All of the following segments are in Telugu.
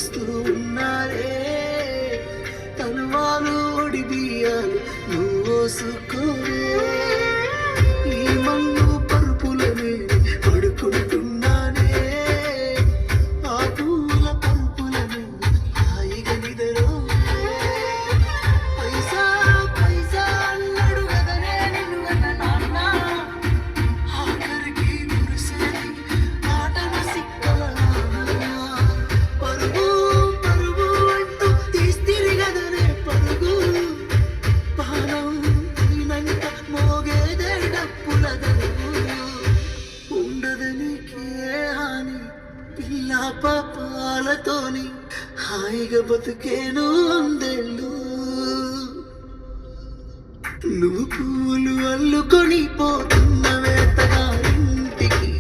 పోస్తూ ఉన్నారే. తనువాలు ఒడి బియ్యాలు నువ్వు పోసుకోవే. ఈ మన్ను పరుపులనే పడుకుంటున్నానే. ఆ పూల పరుపులను హాయిగా నిద్రపోవే. పైసా పైసా అన్నాడు కదనే నిన్ను కన్న నాన్న. ఆఖరికి మురిసేది ఆటల సిక్కల నాన్న. పరుగు పరుగు అంటూ తీస్తిరి కదనే పరుగు. పానం తినంక మోగేదే డప్పుల దరుగు. ఉండదు నీకే హాని పిల్ల పాపాలతోని. హాయిగా బతుకేను వందేళ్ళు. నువ్వు పూలు అల్లుకొని పోతున్న వేతగారింటికి.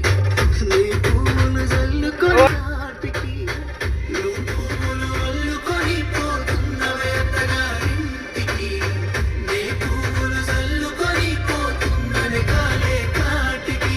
నీ పూలు జల్లుకొని నాటికి. నువ్వు పూలు అల్లుకొని పోతున్న వేతగారింటికి. నీ పూలు జల్లుకొని పోతున్నది కాలే కాటికి.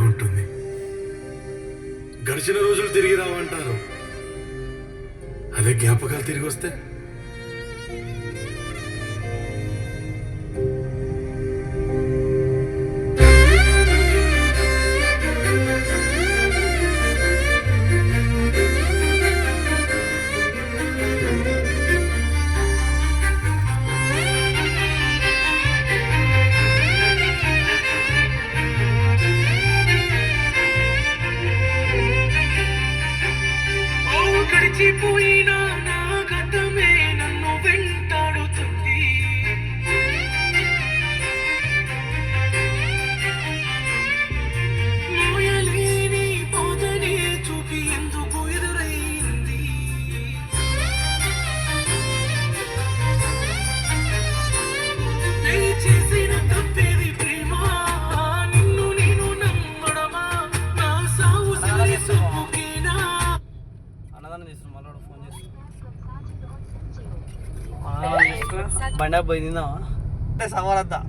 ఉంటుంది. గడిచిన రోజులు తిరిగి రావంటారు. అదే జ్ఞాపకాలు తిరిగి వస్తే గడిచిపోయినా నా గతమే నన్ను వెంటాడుతుంది. మోయలేని బాధనే చూపి ఎందుకు ఎదురైంది. నేను చేసిన తప్పేది ప్రేమ. నిన్ను నేను నమ్మడమా. నా సాగు సరి సుఖేనా. అన్నదానం చేస్తున్నాం. మళ్ళీ ఫోన్ చేస్తున్నా. బండా పోయిందా అంటే సవాలద్దా.